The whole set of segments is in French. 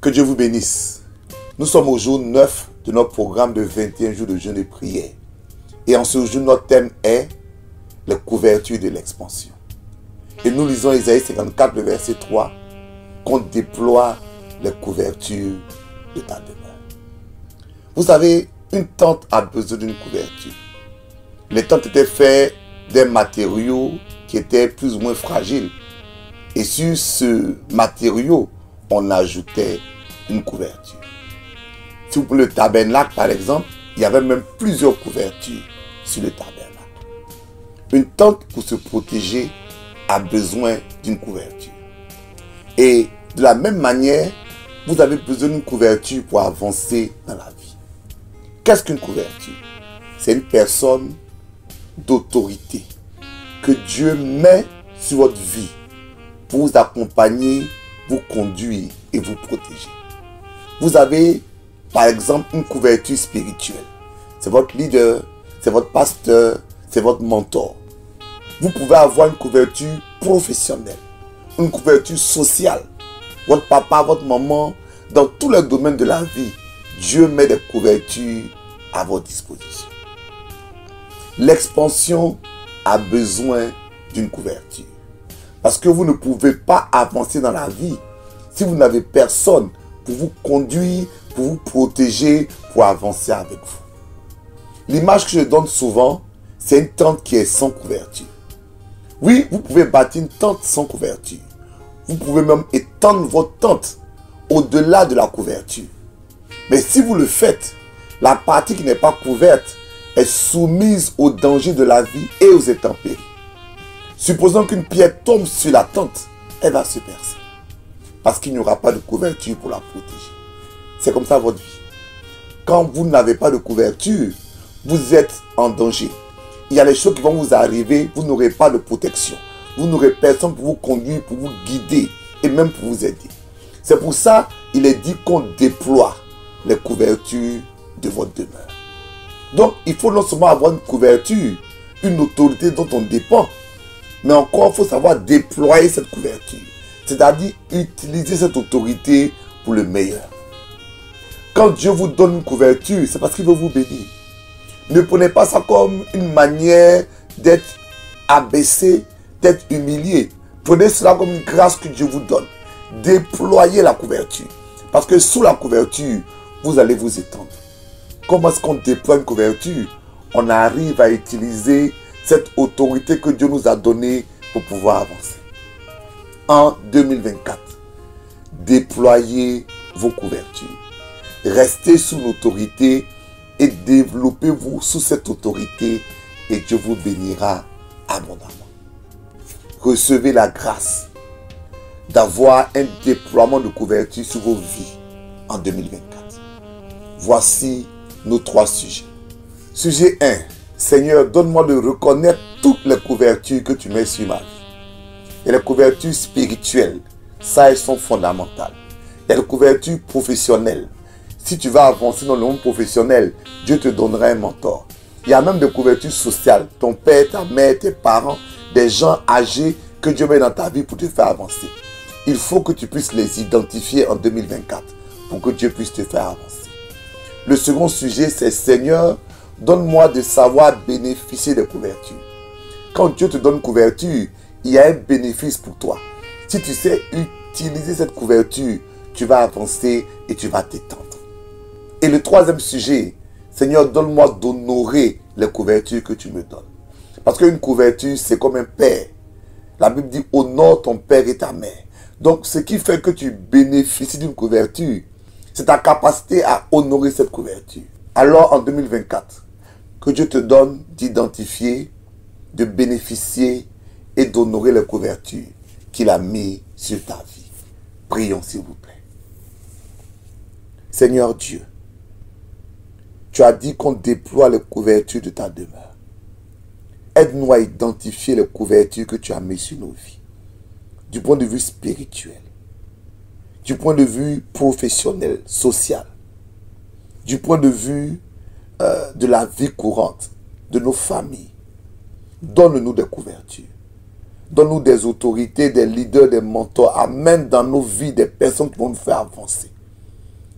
Que Dieu vous bénisse. Nous sommes au jour 9 de notre programme de 21 jours de jeûne et prière. Et en ce jour, notre thème est les couvertures de l'expansion. Et nous lisons Isaïe 54, le verset 3, qu'on déploie les couvertures de ta demeure. Vous savez, une tente a besoin d'une couverture. Les tentes étaient faites des matériaux qui étaient plus ou moins fragiles. Et sur ce matériau, on ajoutait une couverture. Si vous prenez le tabernacle, par exemple, il y avait même plusieurs couvertures sur le tabernacle. Une tente, pour se protéger, a besoin d'une couverture. Et de la même manière, vous avez besoin d'une couverture pour avancer dans la vie. Qu'est-ce qu'une couverture? C'est une personne d'autorité que Dieu met sur votre vie pour vous accompagner, vous conduire et vous protéger. Vous avez, par exemple, une couverture spirituelle. C'est votre leader, c'est votre pasteur, c'est votre mentor. Vous pouvez avoir une couverture professionnelle, une couverture sociale. Votre papa, votre maman, dans tous les domaines de la vie, Dieu met des couvertures à votre disposition. L'expansion a besoin d'une couverture. Parce que vous ne pouvez pas avancer dans la vie si vous n'avez personne pour vous conduire, pour vous protéger, pour avancer avec vous. L'image que je donne souvent, c'est une tente qui est sans couverture. Oui, vous pouvez bâtir une tente sans couverture. Vous pouvez même étendre votre tente au-delà de la couverture. Mais si vous le faites, la partie qui n'est pas couverte est soumise aux dangers de la vie et aux intempéries. Supposons qu'une pierre tombe sur la tente, elle va se percer. Parce qu'il n'y aura pas de couverture pour la protéger. C'est comme ça votre vie. Quand vous n'avez pas de couverture, vous êtes en danger. Il y a des choses qui vont vous arriver, vous n'aurez pas de protection. Vous n'aurez personne pour vous conduire, pour vous guider et même pour vous aider. C'est pour ça qu'il est dit qu'on déploie les couvertures de votre demeure. Donc, il faut non seulement avoir une couverture, une autorité dont on dépend, mais encore, il faut savoir déployer cette couverture. C'est-à-dire utiliser cette autorité pour le meilleur. Quand Dieu vous donne une couverture, c'est parce qu'il veut vous bénir. Ne prenez pas ça comme une manière d'être abaissé, d'être humilié. Prenez cela comme une grâce que Dieu vous donne. Déployez la couverture. Parce que sous la couverture, vous allez vous étendre. Comment est-ce qu'on déploie une couverture? On arrive à utiliser cette autorité que Dieu nous a donnée pour pouvoir avancer. En 2024, déployez vos couvertures. Restez sous l'autorité et développez-vous sous cette autorité et Dieu vous bénira abondamment. Recevez la grâce d'avoir un déploiement de couverture sur vos vies en 2024. Voici nos 3 sujets. Sujet 1. Seigneur, donne-moi de reconnaître toutes les couvertures que tu mets sur ma vie. Et les couvertures spirituelles, ça, elles sont fondamentales. Il y a les couvertures professionnelles. Si tu vas avancer dans le monde professionnel, Dieu te donnera un mentor. Il y a même des couvertures sociales. Ton père, ta mère, tes parents, des gens âgés que Dieu met dans ta vie pour te faire avancer. Il faut que tu puisses les identifier en 2024 pour que Dieu puisse te faire avancer. Le second sujet, c'est Seigneur, donne-moi de savoir bénéficier des couvertures. Quand Dieu te donne une couverture, il y a un bénéfice pour toi. Si tu sais utiliser cette couverture, tu vas avancer et tu vas t'étendre. Et le troisième sujet, Seigneur, donne-moi d'honorer les couvertures que tu me donnes. Parce qu'une couverture, c'est comme un père. La Bible dit, honore ton père et ta mère. Donc, ce qui fait que tu bénéficies d'une couverture, c'est ta capacité à honorer cette couverture. Alors, en 2024, que Dieu te donne d'identifier, de bénéficier et d'honorer les couvertures qu'il a mises sur ta vie. Prions, s'il vous plaît. Seigneur Dieu, tu as dit qu'on déploie les couvertures de ta demeure. Aide-nous à identifier les couvertures que tu as mises sur nos vies. Du point de vue spirituel, du point de vue professionnel, social, du point de vue de la vie courante, de nos familles. Donne-nous des couvertures. Donne-nous des autorités, des leaders, des mentors. Amène dans nos vies des personnes qui vont nous faire avancer.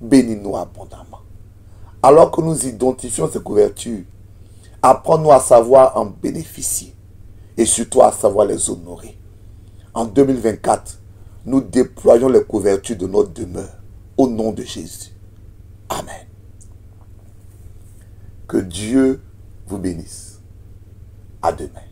bénis-nous abondamment. Alors que nous identifions ces couvertures, apprends-nous à savoir en bénéficier et surtout à savoir les honorer. En 2024, nous déployons les couvertures de notre demeure au nom de Jésus. Amen. Que Dieu vous bénisse. À demain.